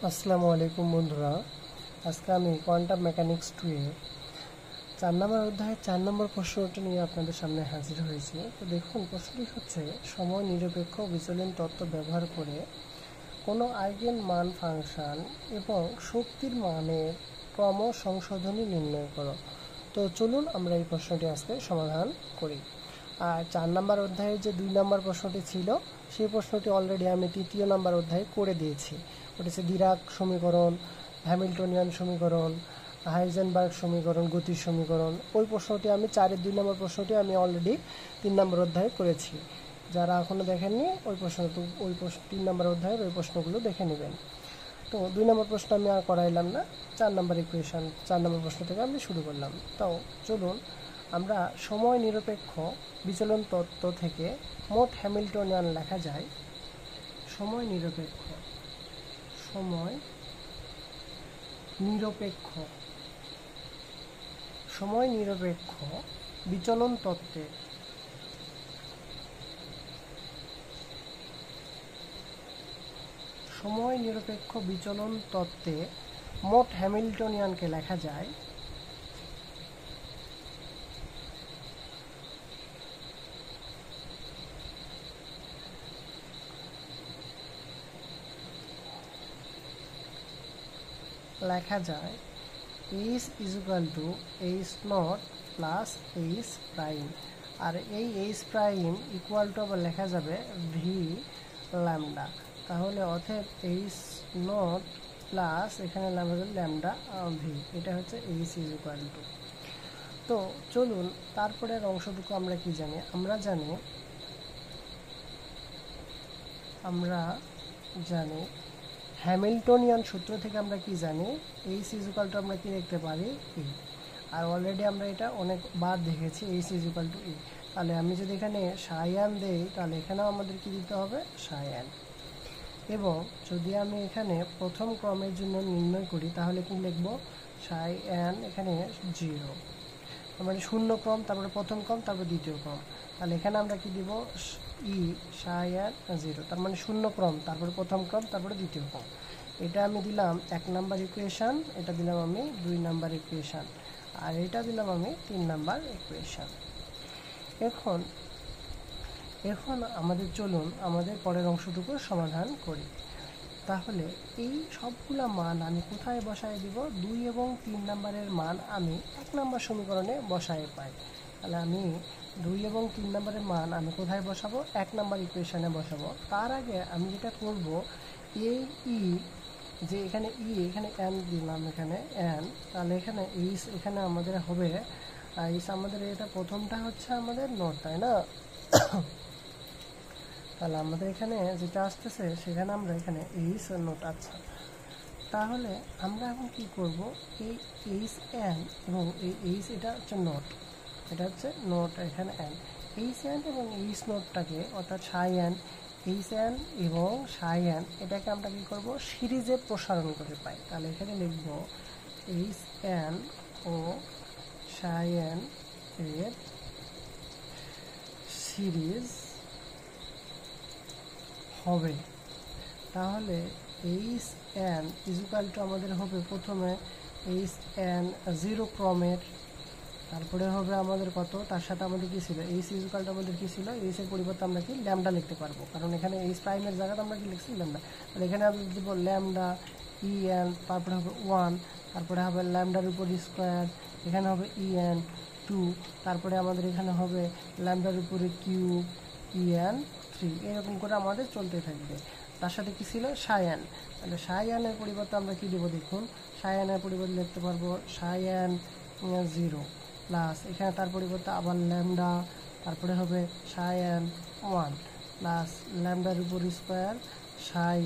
আসসালামু আলাইকুম বন্ধুরা, আজকে আমি কোয়ান্টাম মেকানিক্স 2 এর 4 নম্বর অধ্যায়ের 4 নম্বর প্রশ্নটি নিয়ে আপনাদের সামনে হাজির হয়েছি। তো দেখুন, প্রশ্নটি হচ্ছে সময় নিরপেক্ষ বিচলন তত্ত্ব ব্যবহার করে কোনো আইগেন মান ফাংশন এবং শক্তির মানের ক্রম সংশোধনী নির্ণয় করো। তো চলুন আমরা এই প্রশ্নটি আজকে সমাধান করি। আর 4 নম্বর অধ্যায়ে যে 2 নম্বর প্রশ্নটি ছিল, সেই প্রশ্নটি অলরেডি আমি 3য় নম্বর অধ্যায়ে করে দিয়েছি। ওটা হচ্ছে ডিরাক সমীকরণ, হ্যামিল্টনিয়ান সমীকরণ, হাইজেনবার্গ সমীকরণ, গতির সমীকরণ। ওই প্রশ্নটি আমি 4-এর 2 নম্বর প্রশ্নটি আমি অলরেডি 3 নম্বর অধ্যায়ে করেছি। যারা এখনও দেখেননি ওই 3 নম্বর অধ্যায়ের ওই প্রশ্নগুলো দেখে নেবেন। তো 2 নম্বর প্রশ্ন আমি আর করাইলাম না, 4 নম্বর ইকুয়েশন 4 নম্বর প্রশ্ন থেকে আমি শুরু করলাম। তো চলুন আমরা সময় নিরপেক্ষ বিচলন তত্ত্ব থেকে মোট হ্যামিল্টনিয়ান লেখা যায়। সময় নিরপেক্ষ বিচলন তত্ত্বে মোট হ্যামিল্টনিয়ানকে লেখা যায় H equal to H not plus H prime. আর এই H প্রাইম ইকুয়াল টু আবার লেখা যাবে ভি ল্যামডা। তাহলে অতএব H নট প্লাস এখানে ল্যামডা ভি, এটা হচ্ছে H ইকুয়াল টু। তো চলুন তারপরের অংশটুকু আমরা কি জানি। আমরা জানি হ্যামিল্টনিয়ান সূত্র থেকে আমরা কি জানি, H ইকুয়াল টু আমরা কি লিখতে পারি, E। আর অলরেডি আমরা এটা অনেকবার দেখেছি, H ইকুয়াল টু E। তাহলে আমি যদি এখানে সায়ান দেই, তাহলে এখানেও আমাদের কি দিতে হবে, সায়ান। এবং যদি আমি এখানে প্রথম ক্রমের জন্য নির্ণয় করি, তাহলে কি লিখব, সায়ান এখানে 0, মানে শূন্য ক্রম, তারপরে প্রথম ক্রম, তারপর দ্বিতীয় ক্রম। তাহলে এখানে আমরা কি দিব, ই সায়ান 0, তার মানে শূন্য ক্রম, তারপরে প্রথম ক্রম, তারপরে দ্বিতীয় ক্রম। এটা আমি দিলাম 1 নাম্বার ইকুয়েশন, এটা দিলাম আমি 2 নাম্বার ইকুয়েশন, আর এটা দিলাম আমি 3 নাম্বার ইকুয়েশন। এখন চলুন আমাদের পরের অংশটুকু সমাধান করি। তাহলে এই সবগুলা মান আমি কোথায় বসায় দিব, 2 এবং 3 নাম্বারের মান আমি 1 নাম্বার সমীকরণে বসায় পাই। তাহলে আমি 2 এবং 3 নাম্বারের মান আমি কোথায় বসাবো, 1 নাম্বার ইকুয়েশনে বসাবো। তার আগে আমি যেটা করব, এই ই যে এখানে ই, এখানে এন দিলাম, এখানে এন, তাহলে এখানে এইচ এখানে আমাদের হবে এইচ, আমাদের এটা প্রথমটা হচ্ছে আমাদের নট, তাই না? তাহলে আমাদের এখানে যেটা আসতেছে সেখানে আমরা এখানে এইচ নোট। আচ্ছা, তাহলে আমরা এখন কি করব, এই এইচ এন এবং এই এইচ এটা হচ্ছে নট, এখানে এন, এইচ এন এবং এইচ নোটটাকে, অর্থাৎ সাই এন, এইচ এন এবং সাই এন, এটাকে আমরা কি করব, সিরিজে প্রসারণ করে পাই। তাহলে এখানে লিখব এইচ এন ও সাই এন এর সিরিজ হবে। তাহলে এইচ এন ইকুয়াল টু আমাদের হবে প্রথমে এইচ এন 0 ক্রমের, তারপরে হবে আমাদের কত, তার সাথে আমাদের কি ছিল, এইচ ইকুয়াল টু আমাদের কি ছিল, এইচ এর পরিবর্তে আমরা কি ল্যামডা লিখতে পারবো, কারণ এখানে এইচ প্রাইমের জায়গাতে আমরা কি লিখছি, ল্যামডা। তাহলে এখানে আমি দিব ল্যামডা ই এন, তারপরে হবে 1, তারপরে হবে ল্যামডার উপর স্কোয়ার, এখানে হবে ই এন 2, তারপরে আমাদের এখানে হবে ল্যামডার উপরে কিউব ই এন 3, এরকম করে আমাদের চলতে থাকবে। তার সাথে কি ছিল, সায়ান। তাহলে সায়ানের পরিবর্তে আমরা কি দেবো, দেখুন সায়ানের পরিবর্তে লিখতে পারবো সায়ান 0 প্লাস এখানে তার পরিবর্তে আবার ল্যামডা, তারপরে হবে সায়ান 1 প্লাস ল্যামডার উপর স্কোয়ার সাই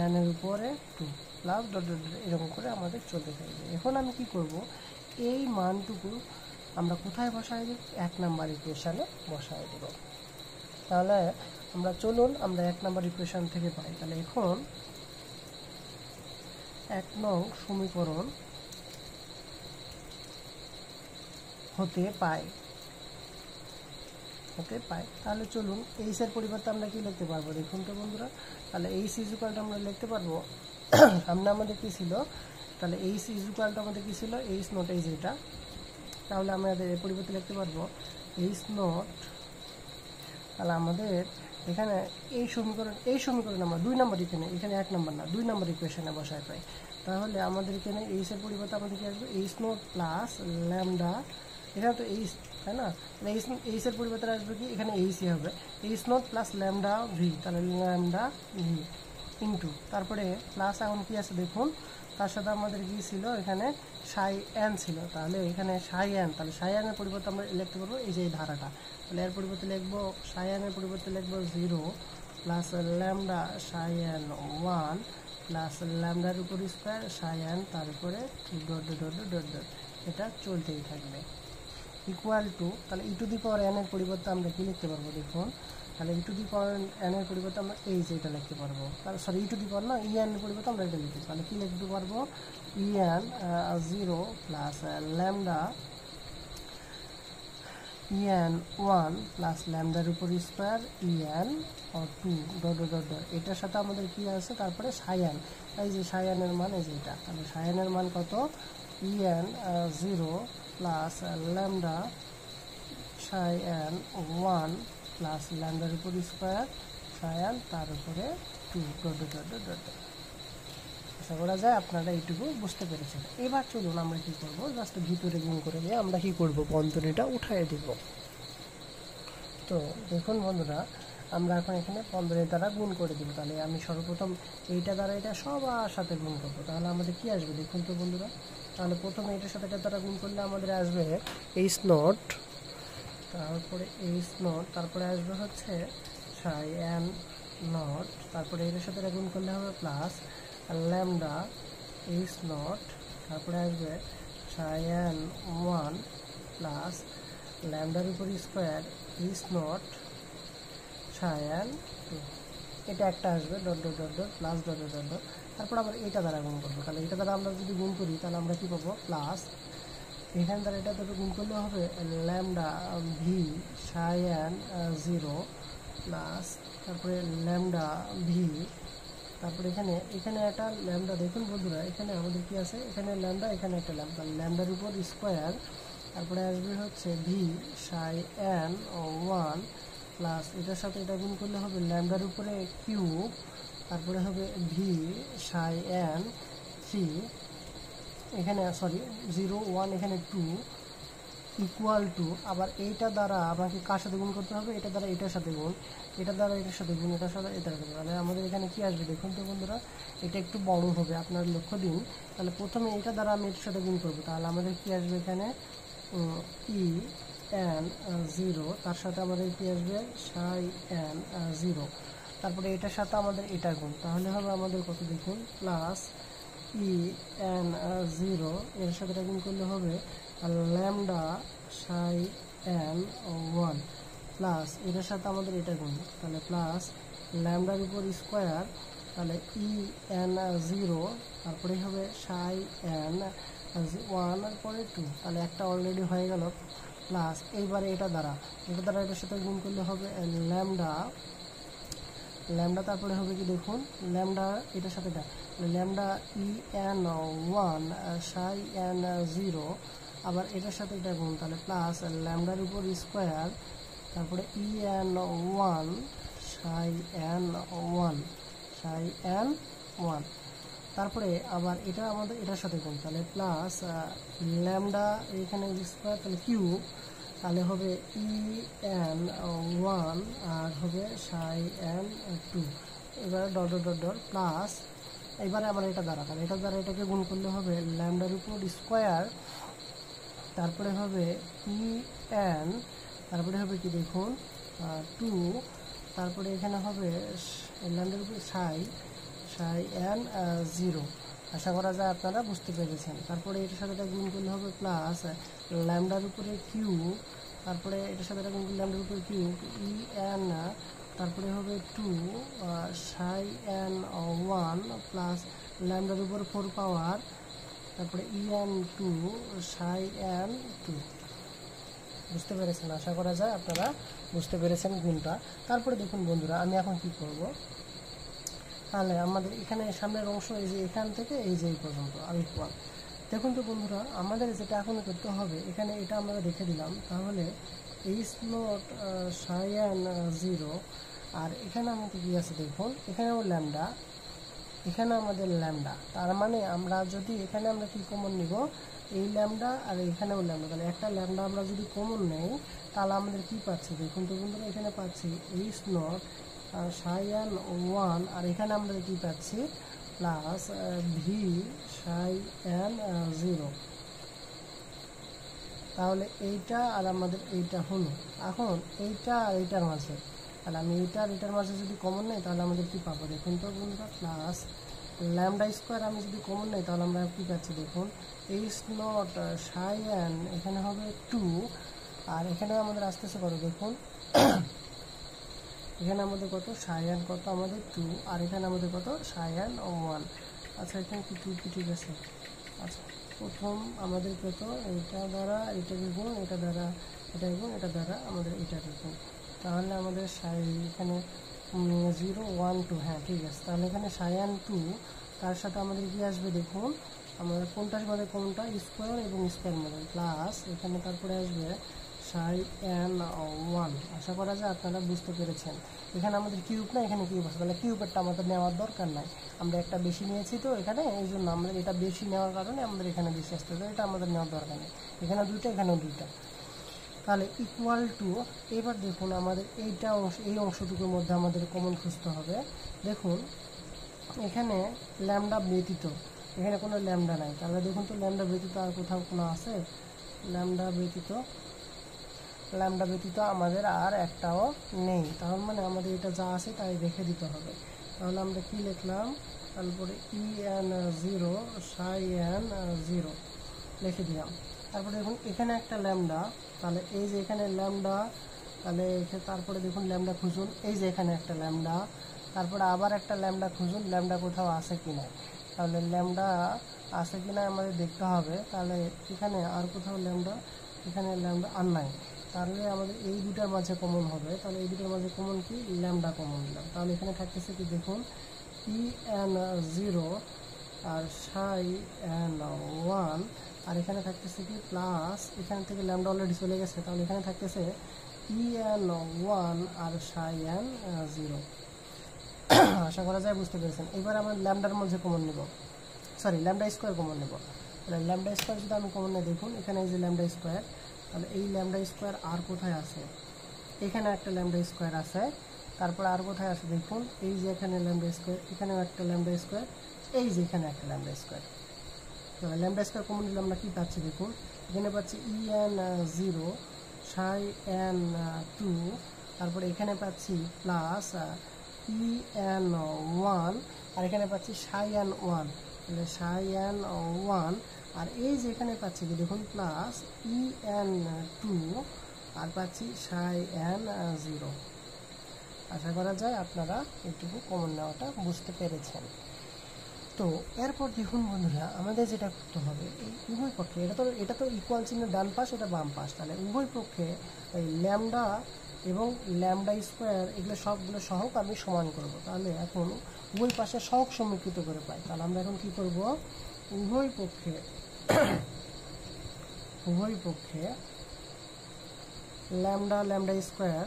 এনের উপরে 2 প্লাস ডট ডট, এরকম করে আমাদের চলতে থাকবে। এখন আমি কি করব, এই মানটুকু আমরা কোথায় বসায় দেব, 1 নাম্বার ইকুয়েশনে বসায় দেব। তাহলে চলুন আমরা 1 নাম্বার ইকুয়েশন থেকে পাই। তাহলে এখন 1 নং সমীকরণ হতে পাই। তাহলে চলুন এইচ এর পরিবর্তে আমরা কি লিখতে পারবো, দেখুন তো বন্ধুরা। তাহলে এইচ ইকুয়াল টু আমরা লিখতে পারবো সামনে আমাদের কি ছিল, তাহলে এইচ ইজ ইকুয়াল টু আমাদের কি ছিল, এইচ নট এই যেটা, তাহলে আমরা এর পরিবর্তে লিখতে পারবো এইচ নট, তাহলে আমাদের এখানে এই সমীকরণ আমরা 2 নম্বর, এখানে 1 নম্বর না 2 নম্বর ইকুয়েশনে বসায় পাই। তাহলে আমাদের এখানে এইচ এর পরিবর্তে আমাদের কি আসবে, এইচ নট প্লাস ল্যামডা, এখানে তো এইচ তাই না, এইচ এর পরিবর্তে আসবে কি, এখানে এইচই হবে, H not plus lambda V, তাহলে ল্যামডা ভি ইন্টু, তারপরে প্লাস এখন কি আছে দেখুন, তার সাথে আমাদের কি ছিল, এখানে সাই এন ছিল, তাহলে এখানে সাই এন, তাহলে সাই এনের পরিবর্তে আমরা লিখতে পারবো এই যে এই ধারাটা, তাহলে এর পরিবর্তে লিখবো সাই এনের পরিবর্তে লিখবো 0 প্লাস ল্যামডা সাই এন 1 প্লাস ল্যামডার উপর স্কোয়ার সাই এন, তারপরে ডট ডট ডট ডট, এটা চলতেই থাকবে, ইকুয়াল টু, তাহলে ই টু দি পাওয়ার এন এর পরিবর্তে আমরা কি লিখতে পারবো দেখুন, তাহলে ই টু দি পাওয়ার এন এর পরিবর্তে আমরা এই যে এটা লিখতে পারবো, তাহলে সরি ই টু দি পাওয়ার না, ই এন এর পরিবর্তে আমরা এটা লিখতে, তাহলে কি লিখতে পারবো, E N 0 plus lambda E N 1 plus ল্যামডার উপর square E N 2 dot dot dot, এটার সাথে আমাদের কি আছে, তারপরে সাই এন, এই যে সাই এন এর মান এই যে এটা, তাহলে সাই এন এর মান কত, ই এন 0 প্লাস ল্যামডা সাই এন 1 প্লাস ল্যামডার উপর স্কোয়ার সাই এন, তার উপরে 2 ডট ডট ডট ডট। আশা করা যায় আপনারা এইটুকু বুঝতে পেরেছেন। এবার চলুন আমরা কি করব, জাস্ট ভিতরে গুণ করে দিয়ে আমরা কি করব, বন্ধনীটা উঠাই দিব। তো দেখুন বন্ধুরা, আমরা এখন এখানে বন্ধনীর দ্বারা গুণ করে দিব, তাহলে আমি সর্বপ্রথম এইটা দ্বারা এটা সবার সাথে গুণ করবো, তাহলে আমাদের কি আসবে দেখুন তো বন্ধুরা, তাহলে প্রথমে এটার সাথে এটার দ্বারা গুণ করলে আমাদের আসবে এইচ নট, তারপরে এইচ নট, তারপরে আসবে হচ্ছে সাই এন নট, তারপরে এটার সাথে এটা গুণ করলে হবে প্লাস ল্যামডা এইচ নট, তারপরে আসবে সাই এন 1 প্লাস ল্যামডার উপর square H not Sai N 2, এটা একটা আসবে dot dot dot dot plus dot dot dot dot, তারপর আবার এটা দ্বারা গুণ করবো, তাহলে এটা দ্বারা আমরা যদি গুণ করি তাহলে আমরা কী পাবো, প্লাস এখান দ্বারা এটা দুটো গুণ করলে হবে ল্যামডা ভি সাই এন 0 প্লাস তারপরে ল্যামডা ভি, তারপরে এখানে একটা ল্যামডা, দেখুন বন্ধুরা এখানে আমাদের কি আছে, এখানে ল্যামডা, এখানে একটা ল্যামডা, ল্যামডার উপর স্কোয়ার, তারপরে আসবে হচ্ছে ভি সাই এন 1 প্লাস এটার সাথে এটা গুণ করলে হবে ল্যামডার উপরে কিউব, তারপরে হবে ভি সাই এন 3, এখানে সরি 0 1 এখানে 2 ইকুয়াল টু, আবার এইটা দ্বারা আমাকে কার সাথে গুণ করতে হবে, এটা দ্বারা এটার সাথে গুণ, এটা দ্বারা এটার সাথে গুণ, এটার সাথে এটার সাথে, তাহলে আমাদের এখানে কি আসবে দেখুন তো বন্ধুরা, এটা একটু বড় হবে, আপনার লক্ষ্য দিন, তাহলে প্রথমে এটা দ্বারা আমি এটার সাথে গুণ করবো, তাহলে আমাদের কি আসবে এখানে ই এন 0, তার সাথে আমাদের কি আসবে সাই এন 0, তারপরে এটার সাথে আমাদের এটা গুণ, তাহলে হবে আমাদের কত দেখুন, প্লাস ই এন 0 এর সাথে এটা গুণ করলে হবে ল্যামডা সাই এন 1 প্লাস এটার সাথে আমাদের এটা গুণ, তাহলে প্লাস ল্যামডার উপর স্কোয়ার, তাহলে ই এন 0, তারপরে হবে সাই এন 1 আর পরে 2, তাহলে একটা অলরেডি হয়ে গেল, প্লাস এইবারে এটা দ্বারা এটার সাথে গুণ করলে হবে ল্যামডা, তারপরে হবে কি দেখুন, ল্যামডা এটার সাথে ল্যামডা ই এন 1 সাই এন 0, আবার এটার সাথে এটা গুণ, তাহলে প্লাস ল্যামডার উপর স্কোয়ার, তারপরে ই এন 1 সাই এন 1, তারপরে আবার এটা আমাদের এটার সাথে গুণ, তাহলে প্লাস ল্যামডা এখানে স্কোয়ার, তাহলে কিউব, তাহলে হবে ই এন 1 আর হবে সাই এন 2, এবারে dot dot dot dot plus, এবারে আমার এটা দ্বারা, তাহলে এটা দ্বারা এটাকে গুণ করলে হবে ল্যামডার উপর স্কোয়ার, তারপরে হবে ই এন, তারপরে হবে কি দেখুন 2, তারপরে এখানে হবে ল্যামডার উপর সাই এন 0, আশা করা যায় আপনারা বুঝতে পেরেছেন। তারপরে এটার সাথে এটা গুণ করলে হবে প্লাস ল্যামডার উপরে কিউ, তারপরে এটার সাথে এটা গুণ করলে ল্যামডার উপরে কিউ ই এন, তারপরে হবে 2 সাই এন 1 প্লাস ল্যামডার উপর 4 পাওয়ার, তারপরে ই এন 2 সাই এন 2, বুঝতে পেরেছেন, আশা করা যায় আপনারা বুঝতে পেরেছেন গুণটা। তারপরে দেখুন বন্ধুরা, আমি এখন কি করব, তাহলে আমাদের এখানে সামনের অংশ এই যে এখান থেকে এই যে এই পর্যন্ত আর ইকুয়াল। দেখুন তো বন্ধুরা, আমাদের যেটা এখন করতে হবে, এখানে এটা আমরা দেখে দিলাম, তাহলে এইচ নট সায়ান 0, আর এখানে আমাদের কি আছে দেখুন, এখানেও ল্যামডা, এখানে আমাদের ল্যামডা, তার মানে আমরা যদি এখানে আমরা কি কমন নিব, এই ল্যামডা আর এখানেও ল্যামডা, তাহলে একটা ল্যামডা আমরা যদি কমন নেই তাহলে আমাদের কি পাচ্ছি দেখুন তো বন্ধুরা, এখানে পাচ্ছি এইচ নট সায়ান 1, আর এখানে আমরা কি পাচ্ছি প্লাস ভি সায়ান 0। তাহলে এইটা আর আমাদের এইটা হলো, এখন এইটা আর এইটার মাঝে, তাহলে আমি এইটা আর এটার মাঝে যদি কমন নেই তাহলে আমাদের কি পাবো দেখুন তো বন্ধুরা, প্লাস ল্যামডা স্কোয়ার আমি যদি কমন নেই তাহলে আমরা কি পাচ্ছি দেখুন, এইচ নট সায়ান এখানে হবে 2, আর এখানে আমাদের আসতেছে কত দেখুন, এখানে আমাদের কত সায়ান কত আমাদের 2, আর এখানে আমাদের কত সায়ান 1। আচ্ছা এখানে কি 2 কি ঠিক আছে? আচ্ছা প্রথম আমাদের কত, এটা দ্বারা এটাকে গুণ, এটা দ্বারা এটা গুণ, এটা দ্বারা আমাদের এটাকে গুণ, তাহলে আমাদের এখানে 0 1 2, হ্যাঁ ঠিক আছে। তাহলে এখানে সায়ান 2 তার সাথে আমাদের কি আসবে দেখুন, আমাদের কোনটার মধ্যে কোনটা স্কোয়ার এবং স্কোয়ার মধ্যে প্লাস, এখানে তারপরে আসবে সায়ান 1। আশা করা যায় আপনারা বুঝতে পেরেছেন। এখানে আমাদের কিউব না, এখানে কিউব আছে, তাহলে কিউবেরটা আমাদের নেওয়ার দরকার নাই, আমরা একটা বেশি নিয়েছি তো এখানে, এই জন্য আমরা এটা বেশি নেওয়ার কারণে আমাদের এখানে বেশি আসতে হবে, এটা আমাদের নেওয়ার দরকার নেই, এখানে দুইটা এখানেও দুইটা। তাহলে ইকুয়াল টু, এবার দেখুন আমাদের এইটা অংশ, এই অংশটুকুর মধ্যে আমাদের কমন খুঁজতে হবে। দেখুন এখানে ল্যামডা ব্যতীত এখানে কোনো ল্যামডা নাই, তাহলে দেখুন তো ল্যামডা ব্যতীত আর কোথাও কোনো আছে, ল্যামডা ব্যতীত আমাদের আর একটাও নেই, তার মানে আমাদের এটা যা আছে তাই রেখে দিতে হবে। তাহলে আমরা কি লিখলাম, তারপরে en 0 সায়ান 0 লিখে দিলাম। তারপরে দেখুন এখানে একটা ল্যামডা, তাহলে এই যে এখানে ল্যামডা, তাহলে তারপরে দেখুন ল্যামডা খুঁজুন, এই যে এখানে একটা ল্যামডা, তারপরে আবার একটা ল্যামডা খুঁজুন, ল্যামডা কোথাও আছে কিনা, তাহলে ল্যামডা আছে কিনা আমাদের দেখতে হবে। তাহলে এখানে আর কোথাও ল্যামডা, এখানে ল্যামডা আর নাই, তাহলে আমাদের এই দুটার মাঝে কমন হবে, তাহলে এই দুটার মাঝে কমন কি, ল্যামডা কমন দিলাম, তাহলে এখানে থাকতেছে কি দেখুন en 0 আর সায়ান 1, আর এখানে থাকতেছে কি প্লাস, এখান থেকে ল্যামডা অলরেডি চলে গেছে, তাহলে এখানে থাকতেছে en 1 আর সায়ান 0। আশা করা যায় বুঝতে পেরেছেন। এবার আমরা ল্যামডার মধ্যে কমন নেব, সরি ল্যামডা স্কোয়ার কমন নেব। তাহলে ল্যামডা স্কোয়ার যদি আমি কমন নেই দেখুন, এখানে এই যে ল্যামডা স্কোয়ার, তাহলে এই ল্যামডা স্কোয়ার আর কোথায় আছে, এখানে একটা ল্যামডা স্কোয়ার আছে, তারপর আর কোথায় আছে দেখুন, এই যে এখানে ল্যামডা স্কোয়ার, এখানেও একটা ল্যামডা স্কোয়ার, এই যে এখানে একটা lambda square. Lambda square common নিলে আমরা কি পাচ্ছি দেখুন, এখানে পাচ্ছি en 0 সায়ান 2, তারপরে এখানে পাচ্ছি প্লাস en 1, আর এখানে পাচ্ছি সায়ান 1, তাহলে সায়ান 1, আর এই যে এখানে পাচ্ছি কি দেখুন প্লাস en 2, আর পাচ্ছি সায়ান 0। আশা করা যায় আপনারা এইটুকু কমন নেওয়াটা বুঝতে পেরেছেন। তো এরপর দেখুন বন্ধুরা, আমাদের যেটা করতে হবে, এই উভয় পক্ষে, এটা তো ইকুয়াল চিহ্নের ডান পাশ, এটা বাম পাশ, তাহলে উভয় পক্ষে এই ল্যামডা এবং ল্যামডা স্কোয়ার এগুলো সবগুলো সহগ আমি সমান করব। তাহলে এখন উভয় পাশে সহগ সমীকৃত করে পাই, তাহলে আমরা এখন কি করব, উভয় পক্ষে ল্যামডা স্কোয়ার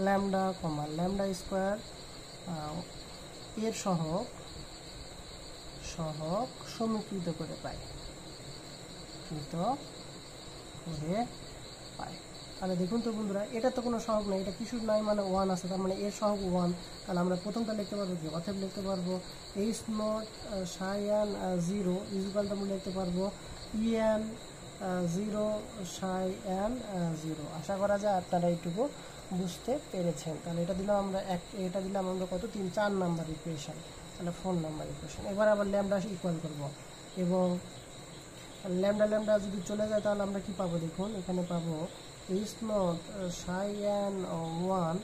ল্যামডা স্কোয়ার এর সহগ সমীকৃত করে পাই, তাহলে দেখুন তো বন্ধুরা, এটা তো কোনো সহগ নাই, এটা কিছুর নাই, মানে 1 আছে, তার মানে এর সহগ 1, তাহলে আমরা প্রথমটা লিখতে পারবো কি, অতএব লিখতে পারবো H naught psi 0 equal to লিখতে পারবো en 0 সায়ান 0। আশা করা যায় আপনারা এইটুকু বুঝতে পেরেছেন। তাহলে এটা দিলাম আমরা এটা দিলাম আমরা কত, 4 নাম্বার ইকুয়েশন, তাহলে 4 নাম্বার ইকুয়েশন। এবার আবার ল্যামডা ইকুয়াল করব, এবং ল্যামডা যদি চলে যায় তাহলে আমরা কি পাবো দেখুন, এখানে পাবো H naught psi 1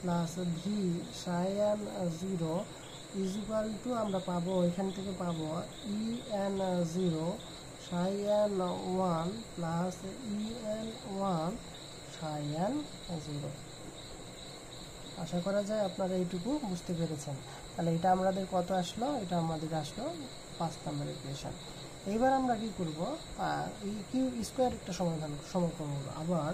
plus V psi 0 equal to আমরা পাবো, এখান থেকে পাবো en 0 psi 1 plus en 1 psi 0। আশা করা যায় আপনারা এইটুকু বুঝতে পেরেছেন। তাহলে এটা আমাদের কত আসলো, এটা আমাদের আসলো 5 নম্বর ইকুয়েশন। এইবার আমরা কি করব, এই কিউ স্কোয়ার একটা সমীকরণ হলো, আবার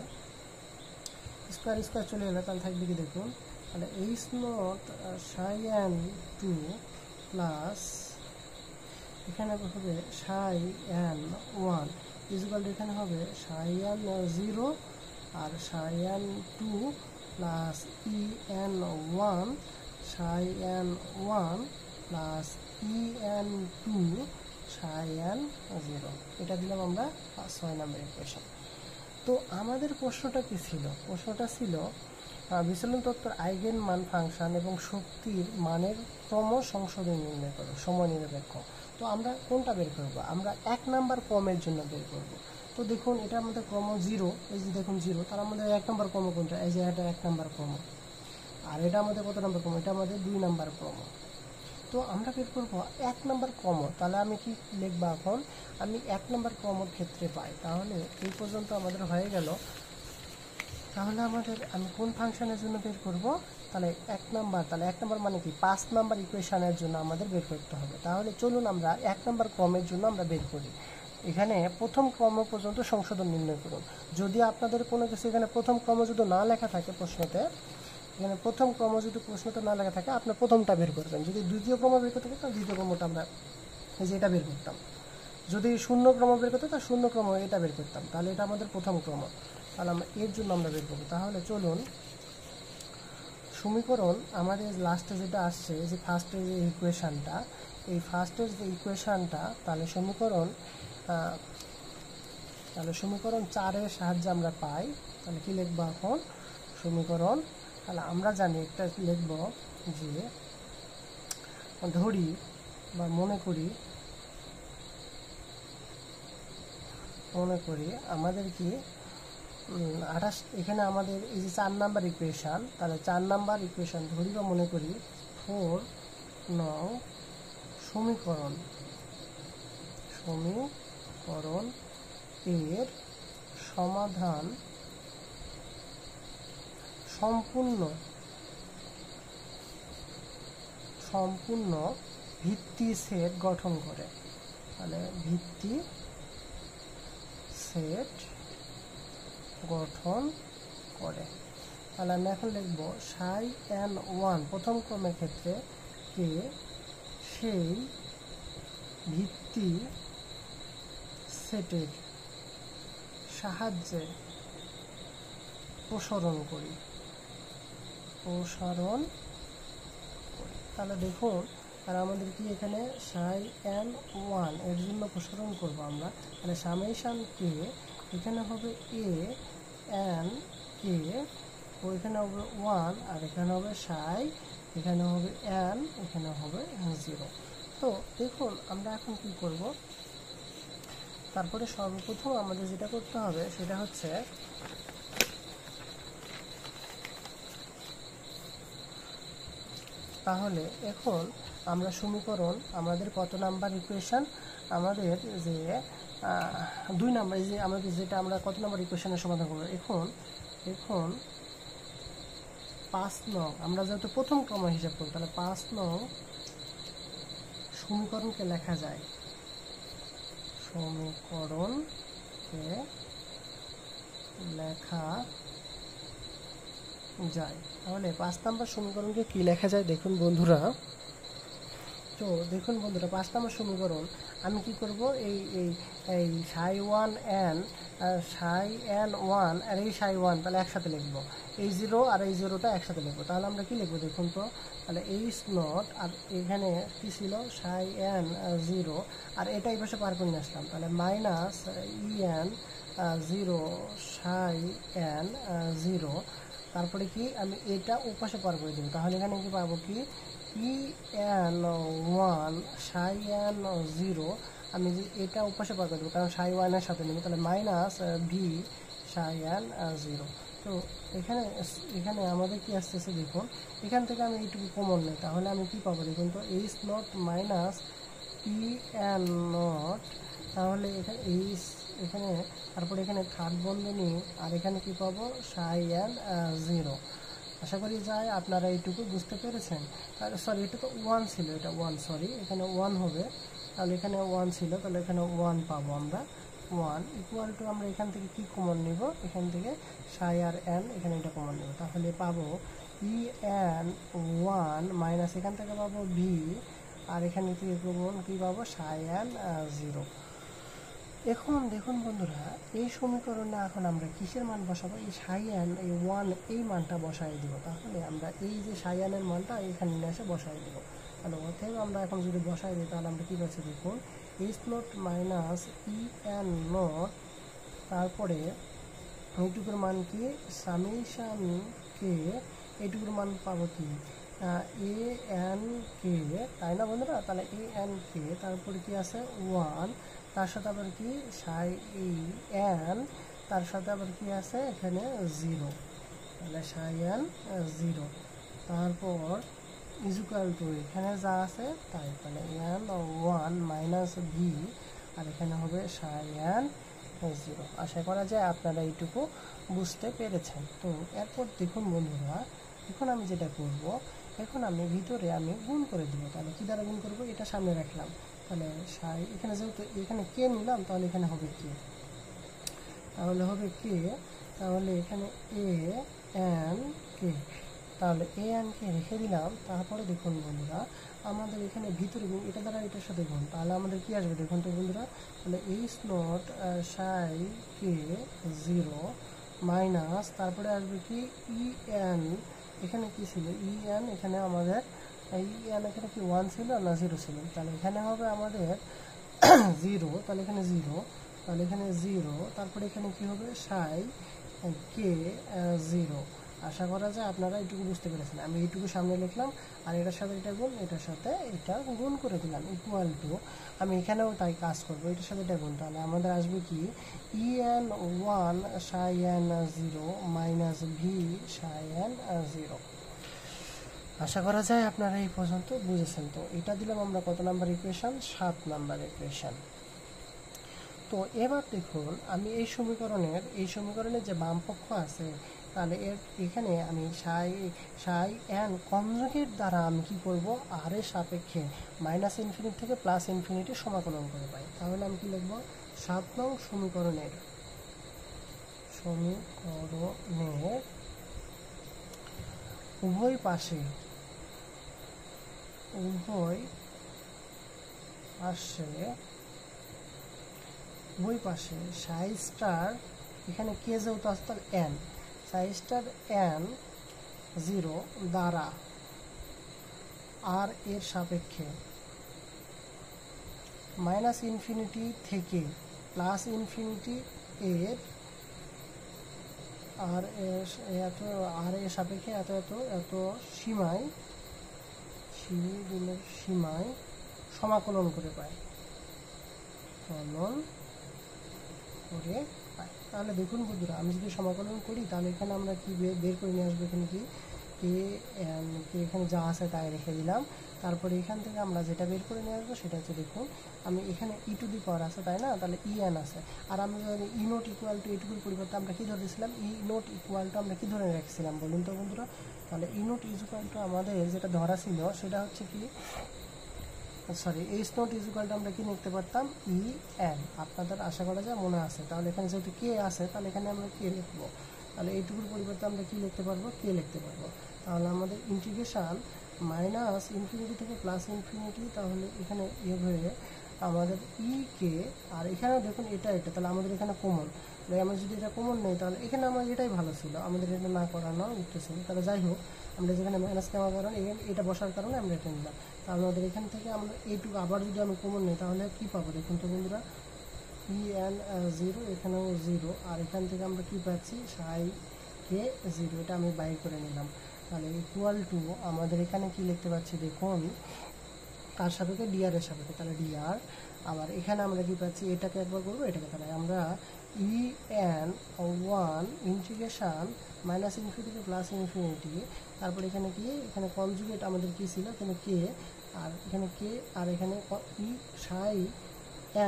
স্কোয়ার স্কোয়ার চলে এলে তাহলে থাকবে কি দেখুন, তাহলে H not Sai N 2 plus এখানে হবে সাই এন 1 ইকুয়াল এখানে হবে সাই এন 0 আর সাই এন 2 প্লাস ই এন 1 সাই এন 1 প্লাস ই এন 2 সাই এন 0। এটা দিলাম আমরা 6 নম্বর ইকুয়েশন। তো আমাদের প্রশ্নটা কি ছিল, প্রশ্নটা ছিল বিচলন তত্ত্বের আইগেন মান ফাংশন এবং শক্তির মানের ক্রম সংশোধন নির্ণয় করো সময় নিরপেক্ষ। তো আমরা কোনটা বের করব, আমরা 1 নাম্বার ক্রমের জন্য বের করব। তো দেখুন এটা আমাদের ক্রম 0, এই যে দেখুন 0, তার আমাদের 1 নাম্বার ক্রম কোনটা, এই যে এটা 1 নাম্বার ক্রম, আর এটা আমাদের কত নাম্বার ক্রম, এটা আমাদের 2 নাম্বার ক্রম। তো আমরা বের করবো 1 নাম্বার ক্রম। তাহলে আমি কি লিখবো এখন, আমি 1 নাম্বার ক্রমের ক্ষেত্রে পাই। তাহলে এই পর্যন্ত আমাদের হয়ে গেল। তাহলে আমাদের আমি কোন ফাংশনের জন্য বের করব, তাহলে 1 নাম্বার, তাহলে 1 নাম্বার মানে কি 5 নাম্বার ইকুয়েশনের জন্য আমাদের বের করতে হবে। তাহলে চলুন আমরা 1 নাম্বার ক্রমের জন্য আমরা বের করি। এখানে প্রথম ক্রম পর্যন্ত সংশোধন নির্ণয় করুন। যদি আপনাদের কোনো কিছু এখানে প্রথম ক্রম যদি না লেখা থাকে প্রশ্নতে, এখানে প্রথম ক্রম যদি প্রশ্নতে না লেখা থাকে আপনার প্রথমটা বের করবেন। যদি দ্বিতীয় ক্রম বের করতে তাহলে দ্বিতীয় ক্রমটা আমরা এই যে এটা বের করতাম। যদি শূন্য ক্রম বের করতে তাহলে শূন্য ক্রম এটা বের করতাম। তাহলে এটা আমাদের প্রথম ক্রম, তাহলে আমরা এর জন্য আমরা বের করবো। তাহলে চলুন সমীকরণ আমাদের লাস্টে যেটা আসছে, যে ফার্স্টের যে ইকুয়েশানটা, এই ফার্স্টের যে ইকুয়েশানটা, তাহলে সমীকরণ 4-এর সাহায্যে আমরা পাই। তাহলে কি লিখবো এখন সমীকরণ, তাহলে আমরা জানি একটা লিখব যে ধরি বা মনে করি আমাদের কি 28, এখানে আমাদের এই যে 4 নাম্বার ইকুয়েশান, তাহলে 4 নাম্বার ইকুয়েশান ধরি বা মনে করি 4 নং সমীকরণ এর সমাধান সম্পূর্ণ ভিত্তি সেট গঠন করে। তাহলে ভিত্তি সেট গঠন করে। তাহলে আমি এখন লিখব সাই এন 1 প্রথম ক্রমের ক্ষেত্রে কে সেই ভিত্তি সেটের সাহায্যে প্রসারণ করি। তাহলে দেখুন, আর আমাদের কি এখানে সাই এন 1 এর জন্য প্রসারণ করব আমরা। তাহলে সামেশন কে এখানে হবে এ এন কে, ও এখানে হবে 1 আর এখানে হবে সাই, এখানে হবে এন, এখানে হবে 0। তো দেখুন আমরা এখন কি করব, তারপরে সর্বপ্রথম আমাদের যেটা করতে হবে সেটা হচ্ছে তাহলে এখন আমরা সমীকরণ আমাদের কত নাম্বার ইকুয়েশন, আমাদের যে 2 নাম্বার, যে আমাদের যেটা আমরা কত নাম্বার ইকুয়েশনের সমাধান করব, এখন 5 নং, আমরা যেহেতু প্রথম ক্রম হিসাব করব, তাহলে 5 নং সমীকরণকে লেখা যায়, সমীকরণকে লেখা যায়। তাহলে 5 নাম্বার সমীকরণকে কি লেখা যায় দেখুন বন্ধুরা। তো দেখুন বন্ধুরা, 5 নাম্বার সমীকরণ আমি কি করব, এই সাই 1 এন সাই এন 1 আর এই সাই 1 তাহলে একসাথে লিখবো, এই 0 আর এই 0টা একসাথে লিখবো। তাহলে আমরা কি লিখবো দেখুন তো, তাহলে এইচ নট আর এখানে কি ছিল সাই এন 0 আর এটা এই পাশে পার করে নিয়ে আসলাম, তাহলে মাইনাস ই এন 0 সাই এন 0, তারপরে কি আমি এটা ওপাশে পার করে দেবো। তাহলে এখানে কি পাবো কি ই এন 1 সাই এন 0, আমি যে এটা ওপাশে পার করে দেবো কারণ সাই 1 এর সাথে নেব, তাহলে মাইনাস ভি সাই এন 0। তো এখানে আমাদের কি আসতেছে দেখুন, এখান থেকে আমি এইটুকু কমন নেই, তাহলে আমি কি পাবো দেখুন তো, H not minus E N not, তাহলে এখানে তারপরে এখানে থার্ড বন্ধনী আর এখানে কি পাবো সাই এন 0। আশা করি যাই আপনারা এইটুকু বুঝতে পেরেছেন। তাহলে সরি, এটা তো 1 ছিল, এটা 1, সরি এখানে 1 হবে, তাহলে এখানে 1 ছিল, তাহলে এখানে 1 পাবো আমরা। 1 ইকুয়াল টু আমরা এখান থেকে কি কমন নিব, এখান থেকে সাই আর এন, এখানে এটা কমন নেব, তাহলে পাবো ই এন 1 মাইনাস এখান থেকে পাবো ভি, আর এখানে থেকে কমন কি পাবো সাই এন 0। এখন দেখুন বন্ধুরা, এই সমীকরণে এখন আমরা কিসের মান বসাবো, এই সাই এন এই 1 এই মানটা বসাই দিব। তাহলে আমরা এই যে সাই এন এর মানটা এখানে নিয়ে এসে বসাই দিব। তাহলে অতএব আমরা এখন যদি বসাই দিই তাহলে আমরা কী পাচ্ছি দেখুন, H not minus E N not, তারপরে এইটুকুর মান কি সামেশন কে, এইটুকুর মান পাবো কি এ এন কে, তাই না বন্ধুরা? তাহলে এ এন কে, তারপরে কি আছে 1, তার সাথে আবার কি সাই এন, তার সাথে আবার কি আছে এখানে 0, তাহলে সাই এন 0, তারপর ইজুকাল টু এখানে যা আছে তাই, তাহলে এন 1 মাইনাস ভি, আর এখানে হবে সাই এন 0। আশা করা যায় আপনারা এইটুকু বুঝতে পেরেছেন। তো এরপর দেখুন বন্ধুরা, এখন আমি যেটা করব, এখন আমি ভিতরে আমি গুণ করে দিব। তাহলে কী দ্বারা গুণ করব, এটা সামনে রাখলাম, তাহলে সাই এখানে যেহেতু এখানে কে নিলাম, তাহলে এখানে হবে কে, তাহলে হবে কে, তাহলে এখানে এ এন কে, তাহলে এ এন কে রেখে দিলাম। তারপরে দেখুন বন্ধুরা, আমাদের এখানে ভিতরে গুণ, এটা দ্বারা এটার সাথে গুণ, তাহলে আমাদের কি আসবে দেখুন তো বন্ধুরা, তাহলে H not Sai K 0 minus, তারপরে আসবে কি ই এন, এখানে কি ছিল ই এন, এখানে আমাদের ই এন এখানে কি 1 ছিল না 0 ছিল, তাহলে এখানে হবে আমাদের 0, তাহলে এখানে 0, তাহলে এখানে 0, তারপরে এখানে কি হবে সাই কে 0। আশা করা যায় আপনারা এইটুকু বুঝতে পেরেছেন। আমি এইটুকু সামনে লিখলাম, আর এটার সাথে এটা গুণ, এটার সাথে এটা গুণ করে দিলাম, ইকুয়াল টু আমি এখানেও তাই কাজ করবো, এটার সাথে এটা গুণ, তাহলে আমাদের আসবে কি ই এন 1 সাই এন 0 মাইনাস ভি সাই এন 0। আশা করা যায় আপনারা এই পর্যন্ত বুঝেছেন। তো এটা দিলাম আমরা কত নাম্বার ইকুয়েশন, 7 নাম্বার ইকুয়েশন। তো এবার দেখুন, আমি এই সমীকরণের যে বাম পক্ষ আছে, তাহলে এখানে আমি সাই এন কনজুগেট দ্বারা আমি কি করব, আর এর সাপেক্ষে মাইনাস ইনফিনিটি থেকে প্লাস ইনফিনিটি সমাকলন করে পাই। তাহলে আমি কি লিখব, 7 নং সমীকরণের উভয় পাশে সাই স্টার, এখানে কে যেহেতু আছে তাহলে এন, সাই স্টার এন 0 দ্বারা আর এর সাপেক্ষে মাইনাস ইনফিনিটি থেকে প্লাস ইনফিনিটি এর আর এর সাপেক্ষে এত সীমায় সমাকলন করে পায়, তাহলে দেখুন বন্ধুরা, আমি যদি সমাকলন করি তাহলে এখানে আমরা কি বের করে নিয়ে আসবো, এখানে কি এখানে যা আছে তাই রেখে দিলাম। তারপরে এখান থেকে আমরা যেটা বের করে নিয়ে আসবো সেটা হচ্ছে, দেখুন আমি এখানে ই টু দি পাওয়ার আছে তাই না, তাহলে ই এন আছে, আর আমরা যদি ই নোট ইকুয়াল টু এটুকুর পরিবর্তে আমরা কি ধরেছিলাম, ই নোট ইকুয়াল টু আমরা কি ধরে রাখছিলাম বলুন তো বন্ধুরা, তাহলে ই নোট ইকুয়াল টু আমাদের যেটা ধরা ছিল সেটা হচ্ছে কি, sorry H not equal to আমরা কি লিখতে পারতাম ই এন, আপনাদের আশা করা যায় মনে আছে। তাহলে এখানে যেহেতু কে আছে তাহলে এখানে আমরা কে লিখবো, তাহলে এইটুকুর পরিবর্তে আমরা কি লিখতে পারবো, কে লিখতে পারবো। তাহলে আমাদের ইন্টিগ্রেশন মাইনাস ইনফিনিটি থেকে প্লাস ইনফিনিটি, তাহলে এখানে হয়ে আমাদের ই কে, আর এখানেও দেখুন এটা তাহলে আমাদের এখানে কমন, তাহলে আমরা যদি এটা কমন নেই তাহলে এখানে আমার এটাই ভালো ছিল, আমাদের এটা না করানো উত্তর ছিল। তাহলে যাই হোক, আমরা যেখানে মাইনাস নেওয়ার কারণে এটা বসার কারণে আমরা এটা নিলাম। তাহলে আমাদের এখান থেকে আমরা এইটুকু আবার যদি আমি কমন নিই তাহলে কী পাবো দেখুন তো বন্ধুরা, ই এন 0, এখানেও 0, আর এখান থেকে আমরা কি পাচ্ছি সাই কে 0, এটা আমি বাই করে নিলাম। তাহলে ইকুয়াল টু আমাদের এখানে কি লিখতে পাচ্ছি দেখুন, কার সাপেক্ষে, ডিআর এর সাপেক্ষে, তাহলে ডিআর, আবার এখানে আমরা কি পাচ্ছি, এটাকে একবার করবো এটাকে, তাহলে আমরা ই N 1 integration minus infinity plus infinity, তারপর এখানে কি, এখানে কনজুগেট আমাদের কি ছিল, এখানে কে, আর এখানে কে, আর এখানে ই সাই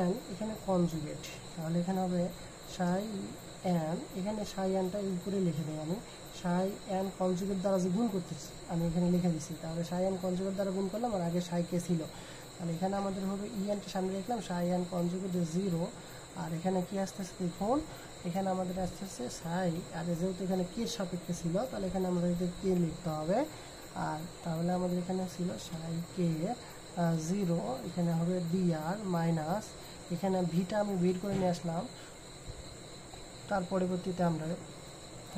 এন, এখানে কনজুগেট, তাহলে এখানে হবে সাই এন, এখানে সাই এনটা উপরে লিখে দিই আমি, সাই এন কনজুগেট দ্বারা যে গুণ করতেছি আমি এখানে লিখে দিচ্ছি, তাহলে সাই এন কনজুগেট দ্বারা গুণ করলাম আর আগে সাই কে ছিল, তাহলে এখানে আমাদের হবে ই এনটা সামনে লিখলাম, সাই এন কনজুগেট 0, আর এখানে কি আসতেছে দেখুন, এখানে আমাদের আসতেছে সাই, আর যেহেতু এখানে কে সাপেক্ষে ছিল তাহলে এখানে আমাদের কে লিখতে হবে, আর তাহলে আমাদের এখানে ছিল সাই কে 0, এখানে হবে ডিআর মাইনাস, এখানে ভিটা আমি বের করে নিয়ে আসলাম, তার পরবর্তীতে আমরা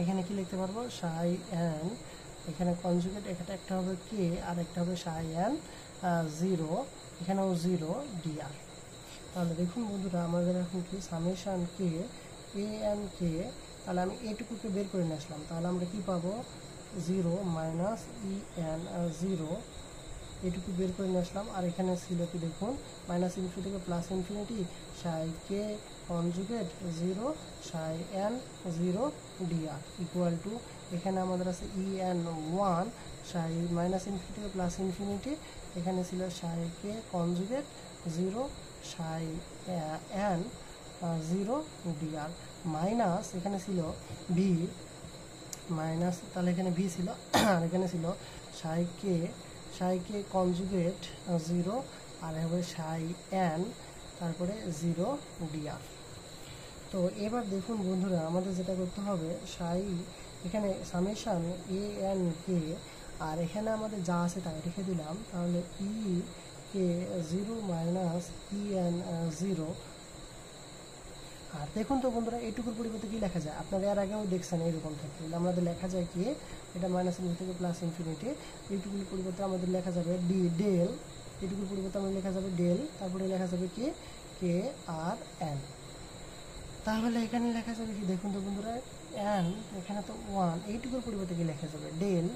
এখানে কি লিখতে পারবো সাই এন, এখানে কনজুগেট এখানে একটা হবে কে আর একটা হবে সাই এন 0, এখানেও 0 ডিআর। তাহলে দেখুন বন্ধুরা আমাদের এখন কি summation K A N K, তাহলে আমি এটুকুকে বের করে নিয়ে আসলাম, তাহলে আমরা কি পাবো 0 মাইনাস ই এন 0, এটুকু বের করে নিয়ে আসলাম, আর এখানে ছিল কি দেখুন মাইনাস ইনফিনিটি থেকে plus infinity Sai K conjugate 0 Sai N 0 DR equal to, এখানে আমাদের আছে ই এন 1 সাই মাইনাস ইনফিনিটি থেকে প্লাস ইনফিনিটি, এখানে ছিল সাই কে কনজুগেট 0 সাই এন 0 ডিআর মাইনাস, এখানে ছিল ভি মাইনাস, তাহলে এখানে ভি ছিল আর এখানে ছিল সাই কে কনজুগেট 0 আর হবে সাই এন তারপরে 0 ডিআর। তো এবার দেখুন বন্ধুরা আমাদের যেটা করতে হবে সাই, এখানে সামেশন এ এন কে, আর এখানে আমাদের যা আছে তাই রেখে দিলাম, তাহলে ই কে 0 মাইনাস ই এন 0, আর দেখুন তো বন্ধুরা এইটুকুর পরিবর্তে কি লেখা যায়, আপনারা এর আগেও দেখছেন এইরকম থাকে, আমাদের লেখা যায় কি এটা মাইনাস ইনফিনিটি থেকে প্লাস ইনফিনিটি, এইটুকুর পরিবর্তে আমাদের লেখা যাবে ডি ডেল, এইটুকুর পরিবর্তে আমাদের লেখা যাবে ডেল, তারপরে লেখা যাবে কি কে আর এন, তাহলে এখানে লেখা যাবে কি দেখুন তো বন্ধুরা এন, এখানে তো 1, এইটুকুর পরিবর্তে কি লেখা যাবে ডেল,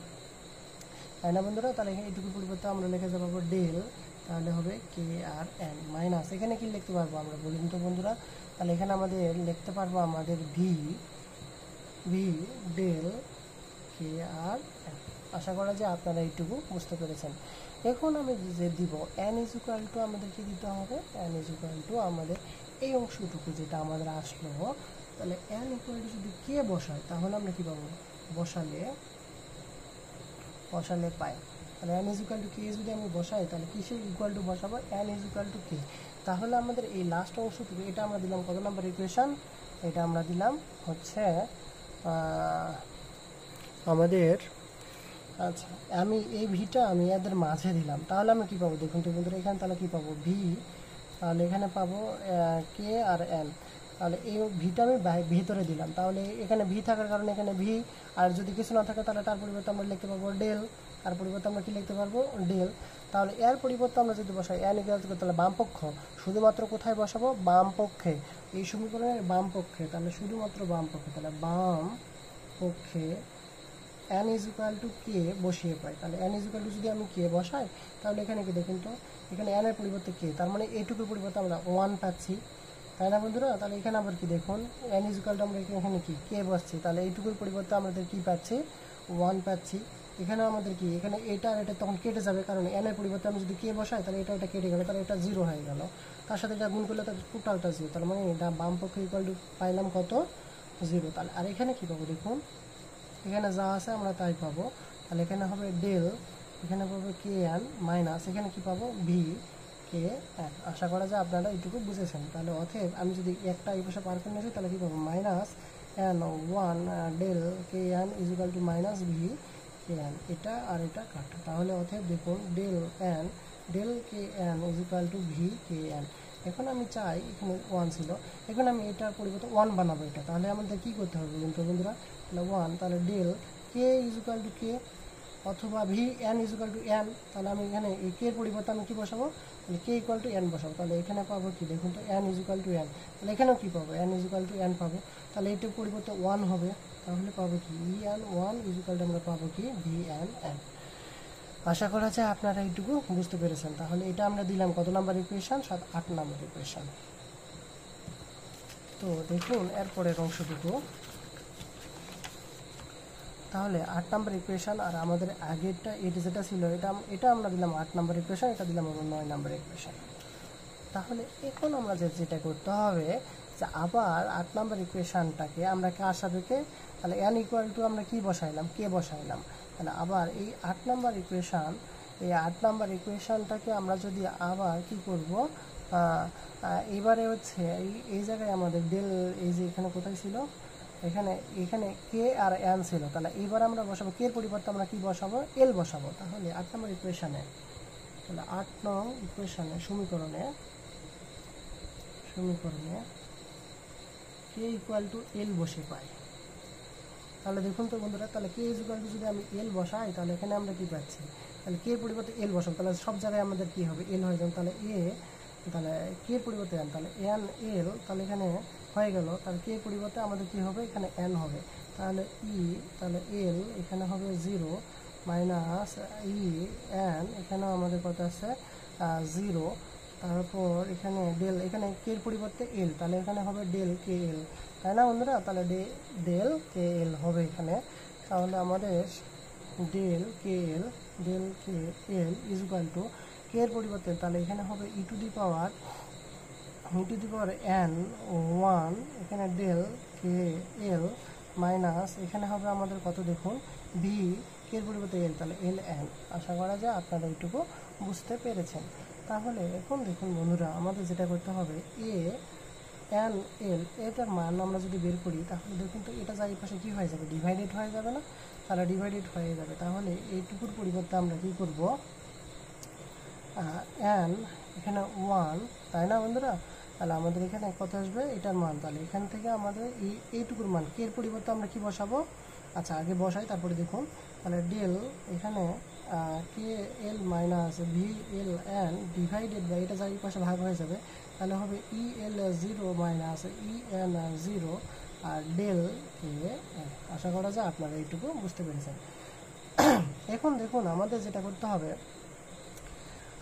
তাই না বন্ধুরা, তাহলে এখানে এইটুকুর পরিবর্তে আমরা লেখা যাবো ডেল, তাহলে হবে কে আর এন মাইনাস, এখানে কি লিখতে পারবো আমরা বলুন তো বন্ধুরা, তাহলে এখানে আমাদের লিখতে পারবো আমাদের ভি ডেল কে আর এন। আশা করা যায় আপনারা এইটুকু বুঝতে পেরেছেন। এখন আমি যে দিব এন ইজ ইকুয়াল টু আমাদেরকে দিতে হবে, এন ইজ ইকুয়াল টু আমাদের এই অংশটুকু যেটা আমাদের আসলো, তাহলে এন ইকুয়াল টু যদি কে বসায় তাহলে আমরা কি পাবো, বসালে পাই, তাহলে এন ইজ ইকুয়াল টু কে যদি আমি বসাই তাহলে কিসের ইকুয়াল টু বসাবো, এন ইজ ইকুয়াল টু কে, তাহলে আমাদের এই লাস্ট অংশটুকু এটা আমরা দিলাম কত নাম্বার ইকুয়েশন, এটা আমরা দিলাম হচ্ছে আমাদের, আচ্ছা আমি এই ভিটা আমি এদের মাঝে দিলাম, তাহলে আমরা কি পাবো দেখুন তো বন্ধুরা, এখানে তাহলে কি পাবো ভি, তাহলে এখানে পাবো কে আর এন, তাহলে এই ভিটা আমি ভিতরে দিলাম, তাহলে এখানে ভি থাকার কারণে এখানে ভি, আর যদি কিছু না থাকে তাহলে তার পরিবর্তে আমরা লিখতে পারবো ডেল, তার পরিবর্তে আমরা কি লিখতে পারবো ডেল, তাহলে এর পরিবর্তে আমরা যদি বসাই এন ইকুয়াল টু, তাহলে বাম পক্ষ শুধুমাত্র কোথায় বসাবো, বাম পক্ষে, এই সমীকরণের বাম পক্ষে, তাহলে শুধুমাত্র বাম পক্ষে, তাহলে বাম পক্ষে এন ইজ ইকুয়াল টু কে বসিয়ে পাই, তাহলে এন ইজ ইকুয়াল টু যদি আমি কে বসাই তাহলে এখানে কি দেখুন তো, এখানে এন এর পরিবর্তে কে, তার মানে এইটুকুর পরিবর্তে আমরা 1 পাচ্ছি, তাই না বন্ধুরা, তাহলে এখানে আবার কি দেখুন এন ইজ ইকুয়াল টু আমরা এখানে কি কে বসছি, তাহলে এইটুকুর পরিবর্তে আমাদের কি পাচ্ছি 1 পাচ্ছি, এখানে আমাদের কি এখানে এটা আর এটা তখন কেটে যাবে, কারণ এন এর পরিবর্তে আমি যদি কে বসাই তাহলে এটা কেটে গেল, তাহলে এটা 0 হয়ে গেল, তার সাথে এটা গুণ করলে তার টোটালটা 0, তার মানে এটা বাম পক্ষে ইকুয়াল টু পাইলাম কত 0, তাহলে আর এখানে কি পাবো দেখুন, এখানে যা আছে আমরা তাই পাবো, তাহলে এখানে হবে ডেল, এখানে পাবো কে এন মাইনাস, এখানে কি পাবো ভি কে এন। আশা করা যায় আপনারা এইটুকু বুঝেছেন, তাহলে অতএব আমি যদি একটা এই পাশে পার করে নিয়েছি তাহলে কি পাবো minus N 1 del K N is equal to minus V K N, এটা আর এটা কাটা, তাহলে অতএব দেখুন del K N is equal to V K N. এখন আমি চাই এখানে 1 ছিল, এখন আমি এটার পরিবর্তে 1 বানাবো এটা, তাহলে আমাদের কী করতে হবে বন্ধুরা, তাহলে 1, তাহলে del K is equal to K অথবা V N is equal to N, তাহলে আমি এখানে এই কে পরিবর্তে আমি কী বসাবো, তাহলে কে ইকুয়াল টু এন বসাবো, তাহলে এখানে পাবো কি দেখুন তো N is equal to N, তাহলে এখানেও কী পাবো N is equal to N পাবো, তাহলে এটার পরিবর্তে 1 হবে, তাহলে পাবো কি ই এন 1 ইজ ইকুয়াল টু আমরা পাবো কি ভি এন এন। আশা করা যায় আপনারা এইটুকু বুঝতে পেরেছেন, তাহলে এটা আমরা দিলাম কত নাম্বার ইকুয়েশন, 8 নাম্বার ইকুয়েশন। তো দেখুন এরপরের অংশটুকু, তাহলে 8 নাম্বার ইকুয়েশন, আর আমাদের আগেরটা এটা যেটা ছিল এটা আমরা দিলাম 8 নাম্বার ইকুয়েশন, এটা দিলাম আমরা 9 নাম্বার ইকুয়েশন। তাহলে এখন আমরা যেটা করতে হবে যে আবার 8 নাম্বার ইকুয়েশনটাকে আমরা কার সাপেক্ষে, তাহলে n ইকুয়াল টু আমরা কি বসাইলাম, কে বসাইলাম। তাহলে আবার এই 8 নাম্বার ইকুয়েশন, এই 8 নাম্বার ইকুয়েশনটাকে আমরা যদি আবার কি করব, এবারে হচ্ছে এই জায়গায় আমাদের ডেল, এই যে এখানে কোথায় ছিল, এখানে কে আর এন ছিল। তাহলে এবার আমরা বসাবো কে এর পরিবর্তে আমরা কি বসাবো, এল বসাবো। তাহলে 8 নম্বর ইকুয়েশনে, তাহলে 8 নং ইকুয়েশনে সমীকরণে কে ইকুয়াল টু এল বসে পাই। তাহলে দেখুন তো বন্ধুরা, তাহলে কে ইকুয়াল টু যদি আমি এল বসাই, তাহলে এখানে আমরা কি পাচ্ছি, তাহলে কে এর পরিবর্তে এল বসাবো, তাহলে সব জায়গায় আমাদের কি হবে, এল হয়ে যাবে। তাহলে তাহলে কে এর পরিবর্তে এন, তাহলে এন এল, তাহলে এখানে হয়ে গেল। তাহলে কে এর পরিবর্তে আমাদের কি হবে, এখানে এন হবে। তাহলে তাহলে এল এখানে হবে 0 মাইনাস এন, এখানেও আমাদের কত আছে 0। তারপর এখানে ডেল, এখানে কে এর পরিবর্তে এল, তাহলে এখানে হবে ডেল কে এল, তাই না বন্ধুরা। তাহলে ডেল কে এল হবে এখানে। তাহলে আমাদের del K L is equal to K এর পরিবর্তে, তাহলে এখানে হবে ই টু দি পাওয়ার n 1, এখানে ডেল কে এল মাইনাস এখানে হবে আমাদের কত দেখুন ভি, কে এর পরিবর্তে এল, তাহলে এল এন। আশা করা যায় আপনারা এইটুকু বুঝতে পেরেছেন। তাহলে এখন দেখুন বন্ধুরা, আমাদের যেটা করতে হবে, এন এল এটার মান আমরা যদি বের করি, তাহলে দেখুন তো এটা যাই পাশে কী হয়ে যাবে, ডিভাইডেড হয়ে যাবে না, তাহলে ডিভাইডেড হয়ে যাবে। তাহলে এইটুকুর পরিবর্তে আমরা কী করব, এন এখানে 1, তাই না বন্ধুরা। তাহলে আমাদের এখানে কত আসবে, এটার মান। তাহলে এখান থেকে আমাদের এইটুকুর মান কে এর পরিবর্তে আমরা কি বসাবো, আচ্ছা আগে বসাই তারপরে দেখুন। তাহলে ডেল এখানে K L minus V L N divided by, এটা যাই পাশে ভাগ হয়ে যাবে, তাহলে হবে E L 0 minus E N 0 আর ডেল কে। আশা করা যায় আপনারা এইটুকু বুঝতে পেরেছেন। এখন দেখুন আমাদের যেটা করতে হবে,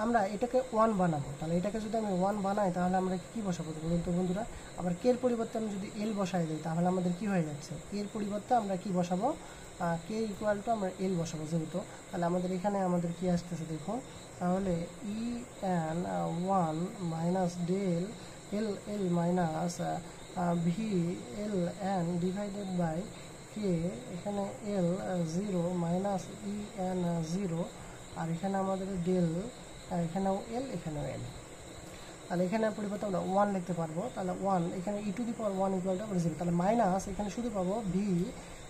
আমরা এটাকে 1 বানাবো। তাহলে এটাকে যদি আমি 1 বানাই, তাহলে আমরা কি বসাবো বলুন তো বন্ধুরা। আবার কে এর পরিবর্তে আমি যদি এল বসাই দিই, তাহলে আমাদের কি হয়ে যাচ্ছে, কে এর পরিবর্তে আমরা কি বসাবো, কে ইকুয়াল টু আমরা এল বসাবো যেহেতু। তাহলে আমাদের এখানে আমাদের কি আসতেছে দেখুন, তাহলে E N 1 minus del L L minus V L N divided by K, এখানে এল 0 মাইনাস ই এন 0 আর এখানে আমাদের ডেল, এখানেও এল এখানেও এল। তাহলে এখানে পরিবর্তে আমরা 1 লিখতে পারবো। তাহলে 1 এখানে E to the power 1 equal to আমরা 0, তাহলে মাইনাস এখানে শুধু পাবো ভি,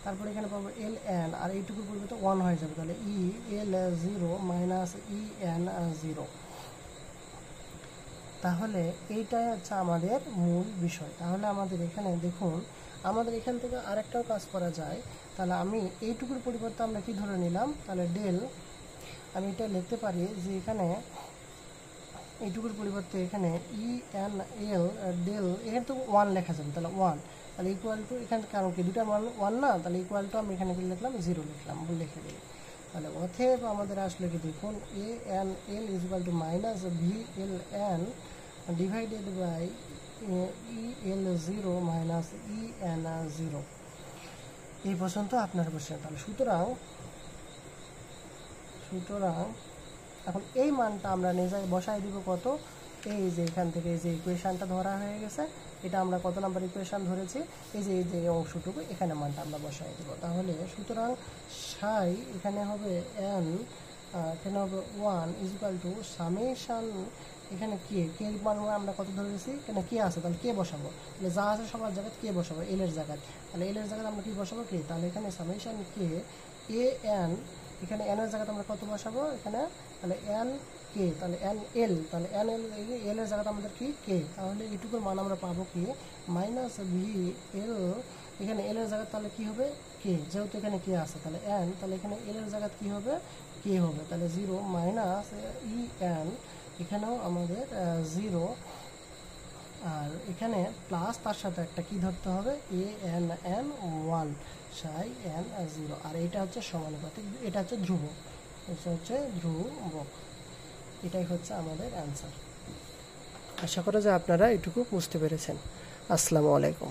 তারপরে এখানে পাবো এল এন আর এইটুকুর পরিবর্তে 1 হয়ে যাবে। তাহলে ই এল 0 মাইনাস ই এন 0। তাহলে এইটাই হচ্ছে আমাদের মূল বিষয়। তাহলে আমাদের এখানে দেখুন, আমাদের এখান থেকে আরেকটাও কাজ করা যায়। তাহলে আমি এইটুকুর পরিবর্তে আমরা কি ধরে নিলাম, তাহলে ডেল, আমি এটা লিখতে পারি যে এখানে এইটুকুর পরিবর্তে এখানে ই এন এল ডেল, এখানে তো 1 লেখা যাবে, তাহলে 1, তাহলে ইকুয়াল টু এখানে কারণ কি দুটা মান 1 না, তাহলে ইকুয়াল টু আমি এখানে কি লিখলাম 0 লিখলাম, লিখে দিই। তাহলে অতএব আমাদের আসলে কি দেখুন, A N L is equal to minus V L N divided by E L 0 minus E N 0। এই পর্যন্ত আপনার কোশ্চেন। তাহলে সুতরাং এখন এই মানটা আমরা নিজে বসাই দিব কত, এই যে এখান থেকে এই যে ইকুয়েশনটা ধরা হয়ে গেছে, এটা আমরা কত নাম্বার ইকুয়েশন ধরেছি, এই যে অংশটুকু এখানে মানটা আমরা বসাই দেব। তাহলে সুতরাং সাই এখানে হবে এন, এখানে হবে 1 ইজ ইকুয়াল টু সামেশন, এখানে কে মান আমরা কত ধরেছি, এখানে কে আছে, তাহলে কে বসাবো, তাহলে যা আছে সবার জায়গায় কে বসাবো, এল এর জায়গায়। তাহলে এল এর জায়গায় আমরা কি বসাবো, কে। তাহলে এখানে সামেশন কে এ এন, এখানে এন এর জায়গাতে আমরা কত বসাবো এখানে, তাহলে এন কে, তাহলে এন এল, তাহলে এন এল এল এর জায়গাতে আমাদের কি কে। তাহলে এইটুকুর মান আমরা পাবো কি মাইনাস ভি এল, এখানে এল এর জায়গায় তাহলে কি হবে কে, যেহেতু এখানে কে আছে, তাহলে এন, তাহলে এখানে এল এর জায়গায় কি হবে কে হবে, তাহলে 0 মাইনাস ই এন, এখানেও আমাদের 0 আর এখানে প্লাস তার সাথে একটা কি ধরতে হবে A N N 1 Sai N 0, আর এটা হচ্ছে সমানুপাতিক, এটা হচ্ছে ধ্রুবক, এটা হচ্ছে ধ্রুবক। এটাই হচ্ছে আমাদের অ্যান্সার। আশা করা যায় আপনারা এটুকু বুঝতে পেরেছেন। আসসালামু আলাইকুম।